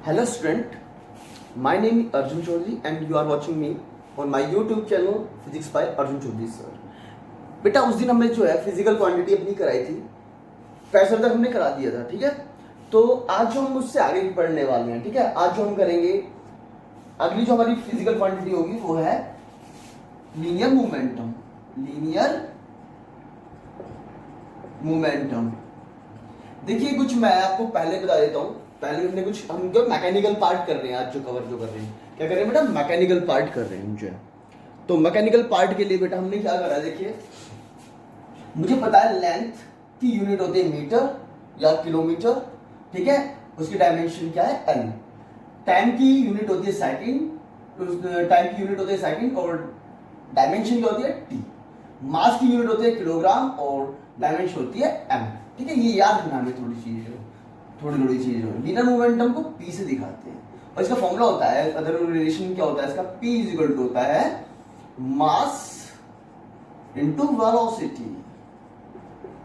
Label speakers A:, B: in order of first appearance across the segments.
A: Hello student, my name is Arjun Chaudhary and you are watching me on my YouTube channel Physics by Arjun Chaudhary sir. बेटा उस दिन हमने जो है physical quantity अपनी कराई थी, प्रेशर तक हमने करा दिया था, ठीक है। तो आज जो हम उससे आगे पढ़ने वाले हैं, ठीक है। आज जो हम करेंगे, अगली जो हमारी फिजिकल क्वांटिटी होगी वो है लीनियर मोमेंटम। लीनियर मोमेंटम देखिए, कुछ मैं आपको पहले बता देता हूँ। पहले हमने कुछ हम जो मैकेनिकल पार्ट कर रहे हैं, आज जो कवर जो कर रहे हैं, क्या कर रहे हैं बेटा? मैकेनिकल पार्ट कर रहे हैं मुझे। तो मैकेनिकल पार्ट के लिए बेटा हमने क्या करा, देखिए मुझे पता है लेंथ की यूनिट होती है मीटर या किलोमीटर, ठीक है। उसकी डायमेंशन क्या है? एल। टाइम की यूनिट होती है सेकंड, टाइम की यूनिट होती है सेकंड और डायमेंशन क्या होती है? टी। मास की यूनिट होती है किलोग्राम और डायमेंशन होती है एम, ठीक है। ये याद रखना है थोड़ी चीज, थोड़ी चीज। लीनियर मोमेंटम को पी से दिखाते हैं और इसका फॉर्मूला होता है, अदर रिलेशन क्या होता है इसका? P इज इक्वल टू होता है mass into velocity.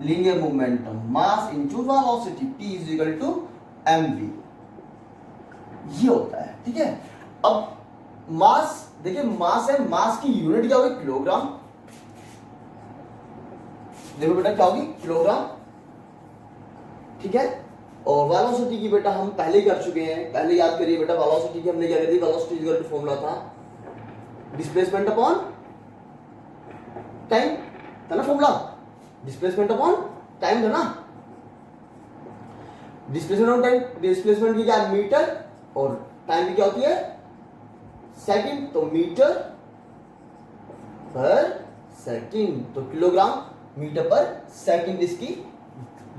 A: Linear momentum mass into velocity, P is equal to mv, ये होता है, ठीक है। अब मास देखिए, मास है, मास की यूनिट क्या होगी? किलोग्राम। देखो बेटा क्या होगी? किलोग्राम, ठीक है। और वेलोसिटी की बेटा हम पहले कर चुके हैं, पहले याद करिए बेटा। वेलोसिटी की हमने क्या करी थी? Velocity is equal to formula था डिस्प्लेसमेंट अपॉन टाइम, था ना फॉर्मूला? डिस्प्लेसमेंट अपॉन टाइम था ना? डिस्प्लेसमेंट ऑन टाइम, डिस्प्लेसमेंट की क्या है? मीटर, और टाइम की क्या होती है? सेकंड। तो मीटर पर सेकंड, तो किलोग्राम मीटर पर सेकंड इसकी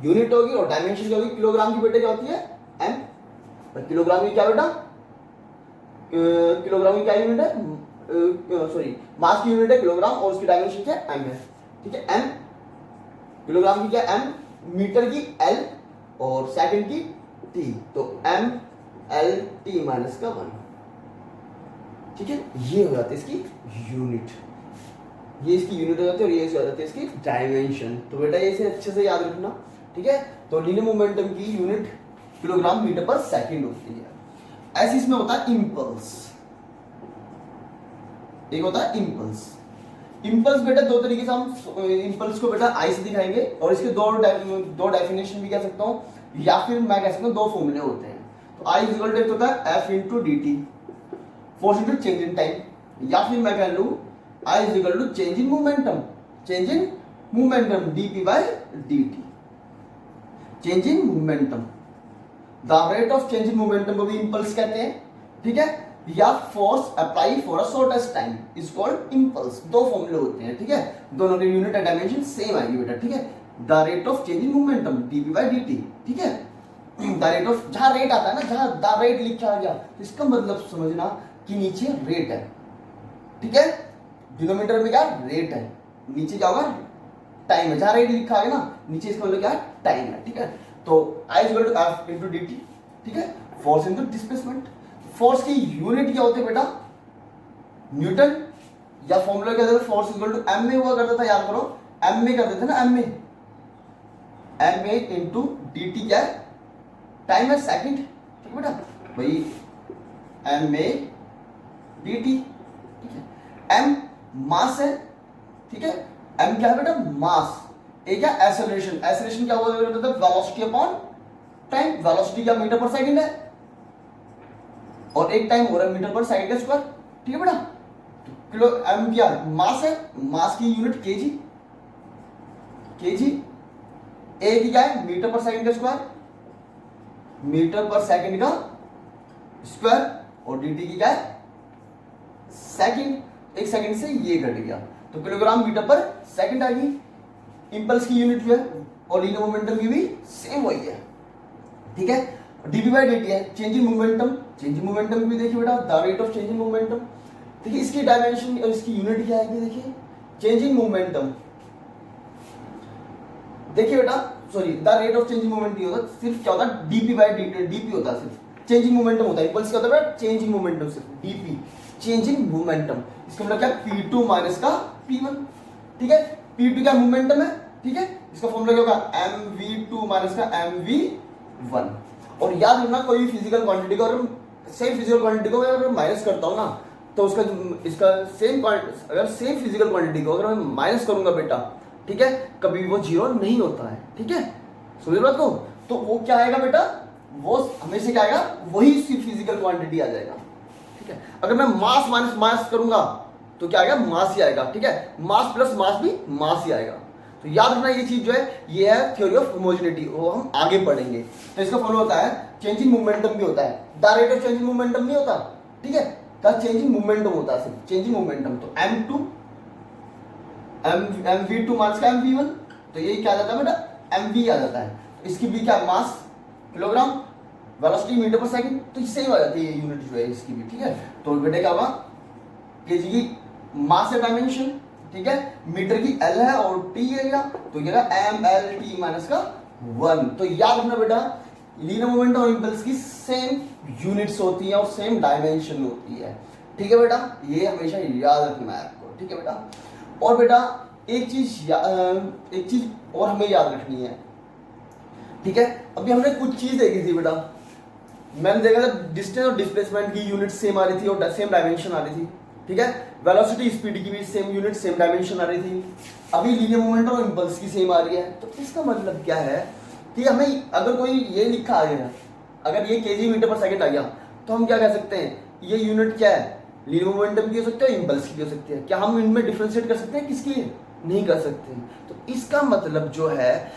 A: यूनिट होगी। और डायमेंशन क्या होगी? किलोग्राम की बेटे क्या होती है? एम। और किलोग्राम की क्या बेटा? किलोग्राम की क्या यूनिट है? सॉरी, मास की यूनिट है किलोग्राम और उसकी डायमेंशन क्या है? एम है, ठीक है। एम, किलोग्राम की क्या? एम, मीटर की एल और सेकंड की टी। तो एम एल टी माइनस का 1, ठीक है। ये हो जाती है इसकी यूनिट, ये इसकी यूनिट हो जाती है और ये हो जाती है इसकी डायमेंशन। तो बेटा ये इसे अच्छे से याद रखना, ठीक है। तो लीनियर मोमेंटम की यूनिट किलोग्राम मीटर पर सेकंड होती है। ऐसे इसमें होता है इंपल्स, एक होता है इंपल्स। इंपल्स बेटा दो तरीके से हम इंपल्स को बेटा आई से दिखाएंगे और इसके दो डेफिनेशन भी कह सकता हूं, या फिर मैं कह सकता हूं दो फॉर्मूले होते हैं। तो आई इज इक्वल टू होता है F into D T, force into change in time, या फिर मैं कह लू I is equal to change in momentum, change in momentum DP by D T. Change in momentum, the rate of change in momentum को भी impulse कहते हैं, ठीक है। या force apply for a shortest time is called impulse. दो फॉर्मूले होते हैं, ठीक है। दोनों की यूनिट एंड डायमेंशन सेम आएगी बेटा, ठीक है। The rate of change in momentum DP by D T, ठीक है। द रेट ऑफ, जहां रेट आता है ना, जहां द रेट लिखा गया, इसका मतलब समझना कि नीचे रेट है, ठीक है। डिनोमिनेटर में क्या रेट है, नीचे क्या होगा? टाइम है। जहां रेट लिखा है ना, नीचे इसका मतलब क्या है? टाइम है, ठीक है। तो I is equal to F into dt, ठीक है। फोर्स इनटू डिस्प्लेसमेंट, फोर्स की यूनिट क्या होती है बेटा? न्यूटन, या फॉर्मूला क्या था? Force is equal to M में हुआ करता था, याद करो। एम में करते थे ना, एम में, एम में इनटू dt क्या है? टाइम है, सेकंड, ठीक है बेटा। भाई एम में dt, ठीक है। एम मास है, ठीक है। एम क्या है बेटा? मास। ए क्या? एक्सेलरेशन। एक्सेलरेशन क्या हुआ करता था? Velocity upon time. वेलोसिटी क्या? मीटर पर सेकंड है, और एक टाइम हो रहा है मीटर पर सेकंड का स्क्वायर, ठीक है बेटा। तो किलो एम क्या? मास है, मास की यूनिट केजी, केजी। ए की क्या है? मीटर पर सेकंड का स्क्वायर, मीटर पर सेकंड का स्क्वायर, और dt की क्या है? सेकंड। एक सेकंड से ये घट गया, तो किलोग्राम मीटर पर सेकंड आ गई। इंपल्स की यूनिट जो है और लीनियर मोमेंटम की भी सेम वही है, ठीक है। dp बाय dt है change in momentum. Change in momentum भी देखिए बेटा, the rate of change in momentum, देखिए इसकी डायमेंशन और इसकी यूनिट क्या आएगी? देखिए चेंज इन मोमेंटम, देखिए बेटा, sorry the rate of change in moment नहीं होता, सिर्फ क्या होता है? dp बाय dt होता है, सिर्फ चेंज इन मोमेंटम होता है। इंपल्स क्या होता है बेटा? चेंज इन मोमेंटम, सिर्फ dp, चेंज इन मोमेंटम। इसका मतलब क्या? p2 माइनस का p1, ठीक है। p2 क्या? मोमेंटम है, ठीक है। इसका फॉर्मूला क्या होगा? mv2 माइनस का mv1। और याद रखना कोई भी फिजिकल क्वांटिटी को अगर सेम फिजिकल क्वांटिटी को अगर माइनस करता हूँ ना तो उसका इसका अगर सेम फिजिकल क्वांटिटी को अगर मैं माइनस करूंगा बेटा, ठीक है, कभी वो जीरो नहीं होता है, ठीक है, समझ बात को। तो वो क्या आएगा बेटा, वो हमेशा क्या आएगा, वही फिजिकल क्वांटिटी आ जाएगा, ठीक है। अगर मैं मास माइनस मास करूंगा तो क्या आएगा, मास ही आएगा, ठीक है, मास प्लस मास भी मास ही आएगा। तो याद रखना ये चीज जो है ये है थ्योरी ऑफ होमोजेनिटी, वो हम आगे पढ़ेंगे। तो इसका फॉलो होता है चेंज इन मोमेंटम भी होता है, direct of change in momentum नहीं होता, ठीक है, का चेंज इन मोमेंटम होता है, सिर्फ चेंज इन मोमेंटम। तो m2 mv2 माइनस का mv1, तो ये क्या आ जाता है बेटा, mv आ जाता है। इसकी भी क्या, मास किलोग्राम, वेलोसिटी मीटर पर सेकंड, तो इससे ही आ जाती है यूनिट जो है इसकी भी, ठीक है। तो बेटे क्या हुआ, केजी की मास है डायमेंशन, ठीक है, मीटर की एल है और टी एरिया, तो ये एम एल टी माइनस का 1। तो याद रखना बेटा लीनियर मोमेंटम और इंपल्स की सेम यूनिट्स होती है और सेम डायमेंशन होती है, ठीक है बेटा, ये हमेशा याद रखना है आपको, ठीक है बेटा। और बेटा एक चीज और हमें याद रखनी है, ठीक है। अभी हमने कुछ चीज देखी थी बेटा, मैंने देखा था डिस्टेंस और डिस्प्लेसमेंट की यूनिट सेम आ रही थी और सेम डायमेंशन आ रही थी, ठीक है, वेलोसिटी स्पीड की भी सेम यूनिट सेम डायमेंशन आ रही थी। अभी लीनियर मोमेंटम और इंपल्स की सेम आ रही है। तो इसका मतलब क्या है कि हमें अगर कोई ये लिखा आ गया, अगर ये केजी मीटर पर सेकंड आ गया, तो हम क्या कह सकते हैं, ये यूनिट क्या है, लीनियर मोमेंटम की हो सकती है, इंपल्स की हो सकती है। क्या हम इनमें डिफरेंशिएट कर सकते हैं, किसकी, नहीं कर सकते। तो इसका मतलब जो है,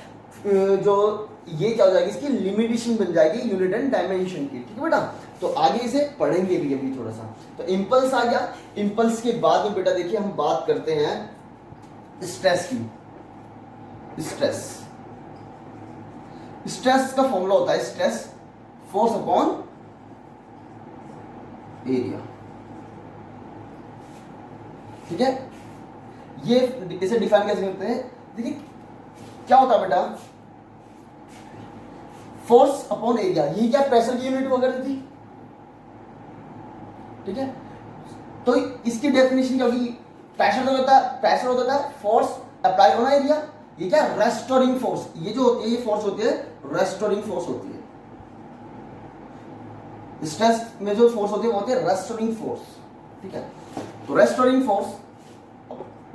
A: जो ये क्या हो जाएगी, इसकी लिमिटेशन बन जाएगी यूनिट एंड डायमेंशन की, ठीक है बेटा। तो आगे इसे पढ़ेंगे भी अभी थोड़ा सा। तो इंपल्स आ गया, इंपल्स के बाद में बेटा देखिए हम बात करते हैं स्ट्रेस की। स्ट्रेस का फॉर्मूला होता है स्ट्रेस फोर्स अपॉन एरिया, ठीक है। ये इसे डिफाइन कैसे करते हैं, देखिए क्या होता है बेटा, फोर्स अपॉन एरिया, ये क्या प्रेशर की यूनिट वगैरह थी, ठीक है। तो इसकी डेफिनेशन क्या होगी, प्रेशर होता है फोर्स अप्लाई ऑन एरिया, ये क्या रेस्टोरिंग फोर्स, ये जो होती है ये फोर्स होती है रेस्टोरिंग फोर्स होती है। स्ट्रेस में जो फोर्स होती है वो होती है रेस्टोरिंग फोर्स, ठीक है। तो रेस्टोरिंग फोर्स,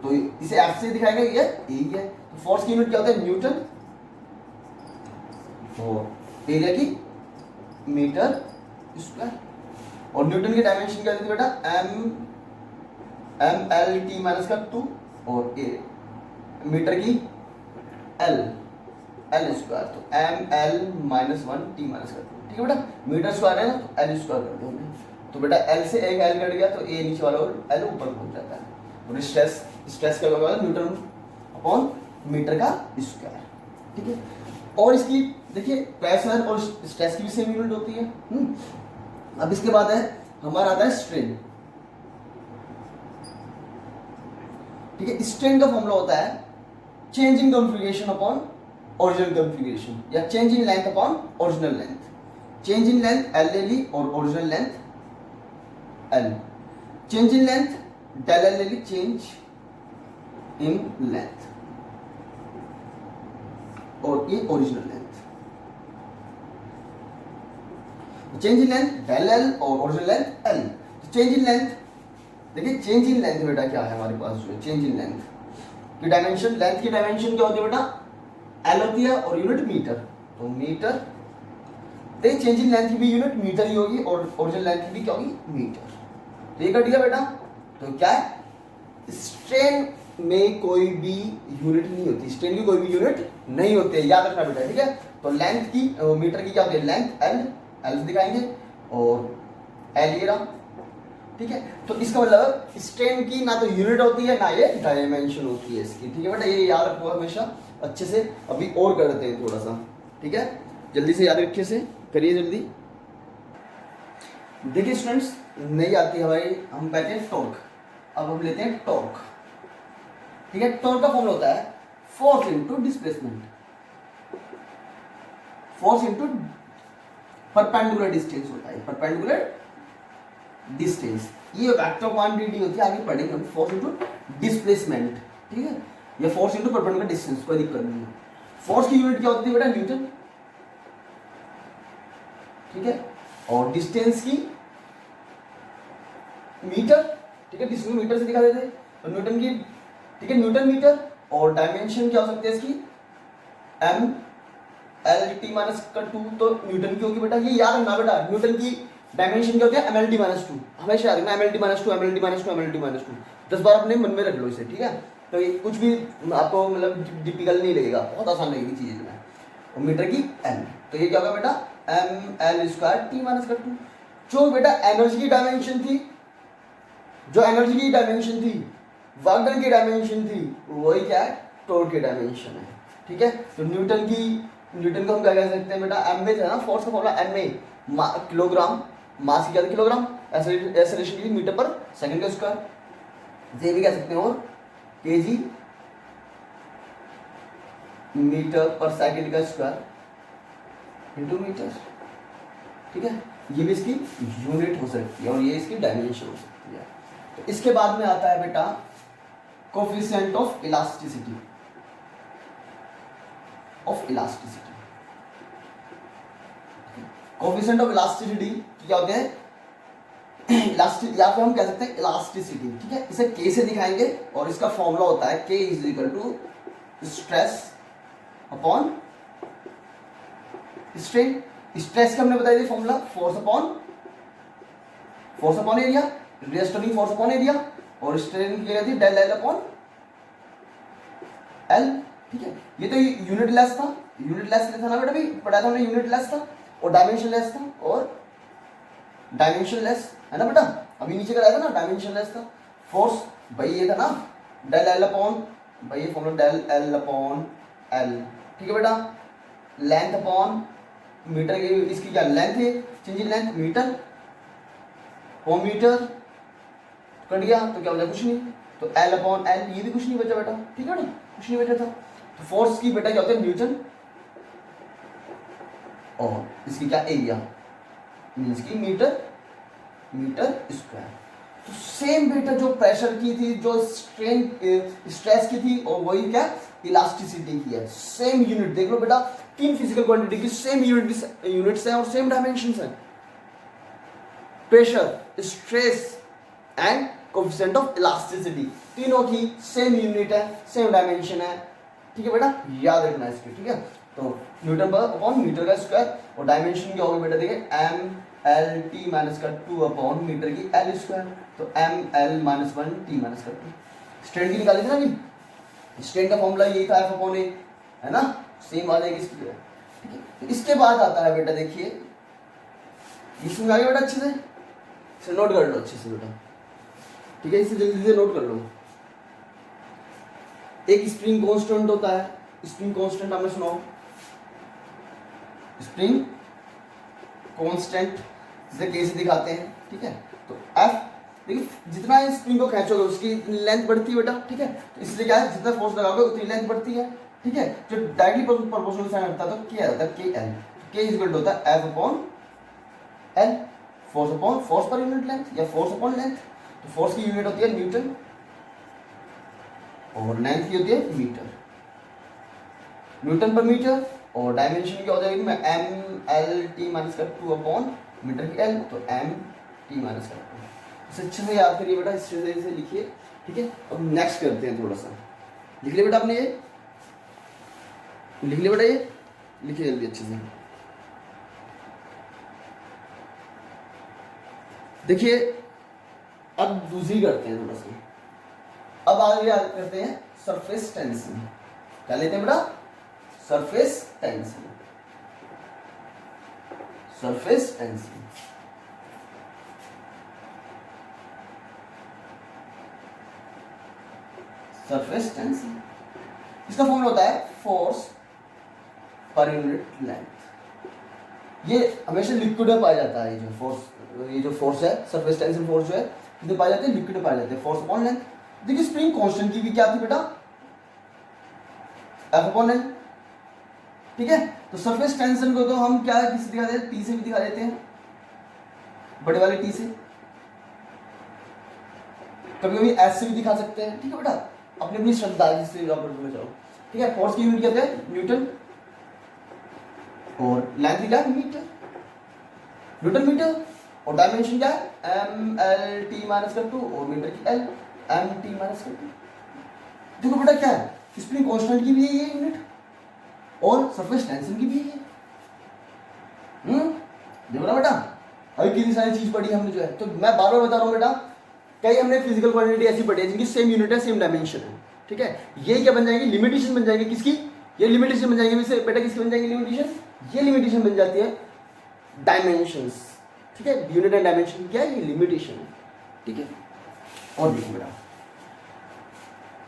A: तो इसे एफ से दिखाएंगे, ये यही है। तो फोर्स की यूनिट क्या होता है, न्यूटन, और एरिया की मीटर स्क्वायर, और न्यूटन की डायमेंशन क्या देती है बेटा, एम एल टी माइनस का 2, और मीटर की एल स्क्वायर, तो M L minus 1 T minus का 2, ठीक है बेटा। मीटर स्क्वायर है ना, तो एल स्क्वायर कर दो, तो बेटा एल से एक एल कट गया तो ए नीचे वाला और एल ऊपर पहुंच जाता है। और स्ट्रेस का होगा न्यूटन अपॉन मीटर का स्क्वायर, ठीक है। और इसकी देखिए प्रेशर और स्ट्रेस की भी सेम यूनिट होती है। अब इसके बाद है हमारा आता है स्ट्रेन, ठीक है। स्ट्रेन का फॉर्मूला होता है change in configuration upon original configuration, या change in length upon original length. Change in length L ले ली और original length L, change in length del L ले ली, चेंज इन लेंथ, और ये original length. Change in length del L और original length L. Change in length, देखिए change in length बेटा क्या है हमारे पास, जो चेंज इन लेंथ की डायमेंशन, लेंथ की डायमेंशन क्या होती है बेटा, एल होती है और यूनिट मीटर, तो मीटर। तो चेंज इन लेंथ की भी यूनिट मीटर ही होगी और ओरिजिनल लेंथ की भी क्या होगी, मीटर। तो ये कट गया बेटा। तो क्या है, स्ट्रेन में कोई भी यूनिट नहीं होती, स्ट्रेन की कोई भी यूनिट नहीं होती है, याद रखना बेटा, ठीक है। तो लेंथ की मीटर की क्या होती है, लेंथ एल दिखाएंगे और एल ये रहा, ठीक है। तो इसका मतलब स्ट्रेन की ना तो यूनिट होती है ना ये डायमेंशन होती है इसकी, ठीक है बेटा, ये याद रखो हमेशा अच्छे से। अभी और कर देते हैं थोड़ा सा, ठीक है, जल्दी से याद रखिए, से करिए जल्दी। देखिए स्टूडेंट्स, नहीं आती हमारी, हम कहते हैं टॉर्क, अब हम लेते हैं टॉर्क, ठीक है। टॉर्क का फॉर्मूला होता है force into displacement, force into perpendicular distance होता है, परपेंडिकुलर डिस्टेंस, ये वेक्टर क्वांटिटी होती है, आगे पढ़ेंगे हम। फोर्स इनटू डिस्प्लेसमेंट, ठीक है, या फोर्स इनटू परपेंडिकुलर डिस्टेंस, कोई दिक्कत नहीं है। फोर्स की यूनिट क्या होती है बेटा, न्यूटन, ठीक है, और डिस्टेंस की मीटर, ठीक है, डिस्टेंस मीटर से दिखा देते हैं, तो न्यूटन की, ठीक है, न्यूटन मीटर, और डायमेंशन क्या हो सकती है इसकी, एम एल टी माइनस का 2, तो न्यूटन की होगी बेटा, ये याद रखना बेटा, न्यूटन की डायमेंशन क्या होती है, एम एल टी माइनस 2, हमेशा याद रखना, M L T minus 2, M L T minus 2, M L T minus 2, 10 बार अपने मन में रख लो इसे, ठीक है, तो ये कुछ भी आपको मतलब डिफिकल्ट नहीं लगेगा, बहुत आसान लगेगी चीज़ में। और मीटर की एम, तो ये क्या होगा बेटा, M L square T minus का 2। जो बेटा एनर्जी की डायमेंशन थी, जो एनर्जी की डायमेंशन थी, वर्क डन की डायमेंशन थी, वही क्या है, टॉर्क की डायमेंशन है, ठीक है। तो न्यूटन को हम क्या कह सकते हैं बेटा, एम में था ना, फोर्स का फॉर्मूला एम में किलोग्राम, मास की क्या था किलोग्राम, एक्सेलरेशन की मीटर पर सेकंड का स्क्वायर, ये भी कह सकते हैं, और केजी मीटर पर सेकंड का स्क्वायर इनटू मीटर, ठीक है, ये भी इसकी यूनिट हो सकती है और ये इसकी डायमेंशन हो सकती है। तो इसके बाद में आता है बेटा coefficient of elasticity, coefficient of elasticity क्या होते हैं, इलास्टिक, या फिर हम कह सकते हैं इलास्टिसिटी, ठीक है, इसे के से दिखाएंगे, और इसका फॉर्मूला होता है K is equal to stress upon strain. Stress का हमने बताया था formula, force upon area, restoring force upon area, और स्ट्रेन की क्या थी, डेल एल अपॉन एल, ठीक है। ये तो यूनिट लेस था, यूनिट लेस था ना बेटा, भी पढ़ा था हमने, यूनिट लेस था और डायमेंशन लेस था, और डायमेंशन लेस है ना बेटा, अभी नीचे कराया था ना, डायमेंशन लेस था। फोर्स भाई ये था ना, डेल एल अपॉन, भाई ये formula del L upon L, ठीक है बेटा। लेंथ अपॉन मीटर, इसकी क्या लेंथ है, चेंज इन लेंथ, मीटर और मीटर कट गया तो क्या हो जाए, कुछ नहीं, तो एल अपॉन एल, ये भी कुछ नहीं बचा बेटा, ठीक है ना, कुछ नहीं बचा था। तो फोर्स की बेटा क्या होता है, न्यूटन, और इसकी क्या एरिया मीन्स की मीटर स्क्वायर। तो सेम बेटा जो प्रेशर की थी, जो स्ट्रेन स्ट्रेस की थी, और वही क्या इलास्टिसिटी की है, सेम यूनिट। देख लो बेटा, तीन फिजिकल क्वांटिटी की सेम यूनिट्स हैं और सेम डायमेंशंस हैं, pressure, stress and coefficient of elasticity, तीनों की सेम यूनिट है, सेम डायमेंशन है, ठीक है बेटा, याद रखना है इसको, ठीक है। तो न्यूटन पर अपॉन मीटर का स्क्वायर, और डायमेंशन क्या होगा बेटा, देखिए एम एल टी माइनस का 2 अपॉन मीटर की एल स्क्वायर, तो M L minus 1 T minus का 2। स्ट्रेन की निकाली थी ना अभी, स्ट्रेन का फॉर्मूला यही था, एफ अपॉन ए, है ना, सेम आ जाएगी इसकी, ठीक है। तो इसके बाद आता है बेटा, देखिए इसमें आगे बेटा, अच्छे से इसे नोट कर लो, अच्छे से बेटा, ठीक है, इसे जल्दी से नोट कर लो। एक स्प्रिंग कांस्टेंट होता है, स्प्रिंग कांस्टेंट आपने सुना हो, स्प्रिंग कांस्टेंट जिसे कैसे दिखाते हैं, ठीक है। तो F, देखिए जितना स्प्रिंग को खींचोगे उसकी लेंथ बढ़ती है बेटा, ठीक है, तो इसलिए क्या है, जितना फोर्स लगाओगे उतनी लेंथ बढ़ती है, ठीक है। जो डायरेक्टली प्रोपोर्शनल साइन होता है तो क्या होता है, के एल, के इज इक्वल टू होता है F upon L, force upon force per unit length, या फोर्स अपॉन लेंथ। तो फोर्स की यूनिट होती है न्यूटन, और लेंथ की होती है मीटर, न्यूटन पर मीटर, और डायमेंशन क्या हो जाएगी में एम एल टी माइनस का 2 अपॉन मीटर की एल, तो एम टी माइनस का 2। इसे अच्छे से याद करिए बेटा, इस तरह से लिखिए, ठीक है। अब नेक्स्ट करते हैं, थोड़ा सा लिख लिया बेटा आपने, ये लिख लिया बेटा, ये लिखिए जल्दी अच्छे से। देखिए अब दूसरी करते हैं थोड़ा सा, अब आगे याद करते हैं सरफेस टेंशन। क्या लेते हैं बेटा, surface tension, surface tension, surface tension, इसका फॉर्मूला होता है फोर्स पर यूनिट लेंथ। ये हमेशा लिक्विड में पाया जाता है, ये जो फोर्स है, सरफेस टेंशन फोर्स जो है, कितने पाए जाते हैं, लिक्विड में पाए जाते हैं, फोर्स अपॉन लेंथ। देखिए स्प्रिंग कांस्टेंट की भी क्या थी बेटा, एफ अपॉन एल, ठीक है। तो सरफेस टेंशन को तो हम क्या किससे दिखा देते हैं, टी से भी दिखा देते हैं, बड़े वाले टी से, कभी कभी एस से भी दिखा सकते हैं, ठीक है बेटा, अपनी अपनी श्रद्धा जिससे जाओ, ठीक है। फोर्स की यूनिट क्या है, न्यूटन, और लेंथ क्या है, मीटर, न्यूटन मीटर, और डायमेंशन क्या है, एम एल टी माइनस कर 2, और मीटर की एल एम टी माइनस कर 2। देखो बेटा क्या है, स्प्रिंग कांस्टेंट की भी है ये यूनिट, और सरफेस टेंशन की भी है। देखो ना बेटा, अभी कितनी सारी चीज पढ़ी हमने जो है। तो मैं बार बार बता रहा हूँ बेटा, कई हमने फिजिकल क्वांटिटी ऐसी पढ़ी है जिनकी सेम यूनिट है, सेम डायमेंशन है, ठीक है। ये क्या बन जाएगी, लिमिटेशन बन जाएगी किसकी, ये लिमिटेशन बन जाएंगे वैसे बेटा, किसकी बन जाएंगी लिमिटेशन, ये लिमिटेशन बन जाती है डायमेंशंस, ठीक है। यूनिट एंड डायमेंशन क्या है, ये लिमिटेशन है, ठीक है। और देखो बेटा,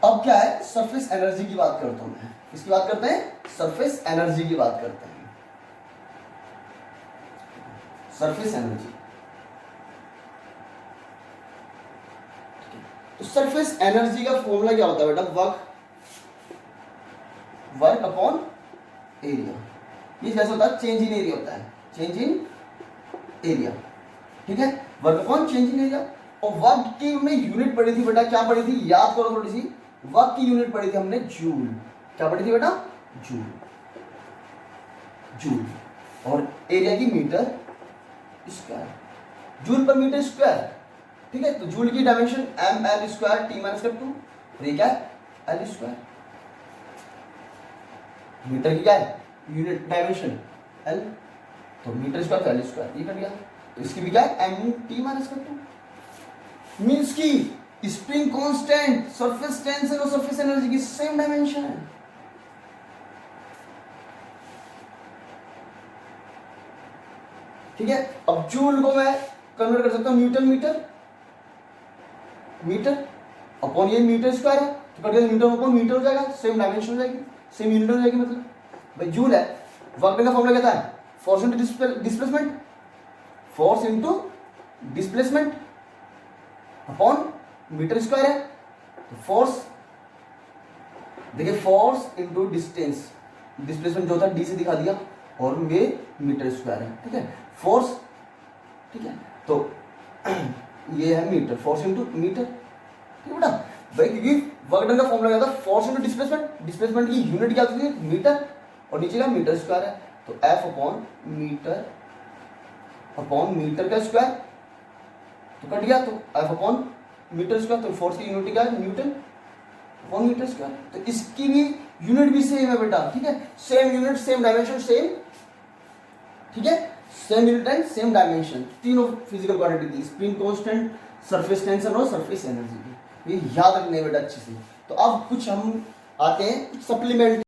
A: अब क्या है, सरफेस एनर्जी की बात करता हूं मैं। किसकी बात करते हैं, सरफेस एनर्जी की बात करते हैं। सरफेस एनर्जी, तो सरफेस एनर्जी का फॉर्मूला क्या होता है बेटा, वर्क अपॉन एरिया। ये जैसे होता है चेंज इन एरिया होता है, चेंज इन एरिया, ठीक है, work upon change in area. और वर्क की हमने यूनिट पढ़ी थी बेटा, क्या पढ़ी थी, याद करो थोड़ी सी, वर्क की यूनिट पढ़ी थी हमने जूल। क्या पढ़ी थी बेटा, जूल, जूल। और एरिया की मीटर स्क्वायर, जूल पर मीटर स्क्वायर, ठीक है। तो जूल की dimension M L square T minus कर 2, और ये क्या है, एल स्क्वायर। मीटर की क्या है, यूनिट डायमेंशन एल, तो मीटर स्क्वायर तो एल स्क्वायर, ये कट गया। तो इसकी भी क्या है, एम टी माइनस कर 2, मीन्स की स्प्रिंग कांस्टेंट, सरफेस टेंशन और सरफेस एनर्जी की सेम डायमेंशन है। ठीक है। अब जूल को मैं कन्वर्ट कर सकता हूं न्यूटन मीटर, मीटर अपॉन ये मीटर स्क्वायर है, तो कट गया, मीटर अपॉन मीटर हो जाएगा, सेम डायमेंशन हो जाएगी, सेम यूनिट हो जाएगी। मतलब भाई जूल है, वर्क डन का फॉर्मूला क्या था, force into displacement, force into displacement upon metre square है। तो फोर्स, देखिए फोर्स इनटू डिस्टेंस, डिस्प्लेसमेंट जो था डी से दिखा दिया, और ये मीटर स्क्वायर है, ठीक है, फोर्स, ठीक है। तो ये है मीटर, फोर्स इनटू मीटर, ठीक है बेटा। भाई क्योंकि वर्क डन का फॉर्मूला क्या था, फोर्स इनटू डिस्प्लेसमेंट, डिस्प्लेसमेंट की यूनिट क्या होती है, मीटर, और नीचे का मीटर स्क्वायर है। तो एफ अपॉन मीटर का स्क्वायर, तो कट गया, तो एफ अपॉन मीटर स्क्वायर, तो फोर्स की यूनिट क्या है, न्यूटन अपॉन मीटर स्क्वायर। तो इसकी भी यूनिट भी सेम है बेटा, ठीक है, same unit same dimension same, ठीक है, same unit and same dimension, तीनों फिजिकल क्वांटिटी की, स्प्रिंग कांस्टेंट, सरफेस टेंशन और सरफेस एनर्जी की। ये याद रखने बेटा अच्छे से। तो अब कुछ हम आते हैं सप्लीमेंट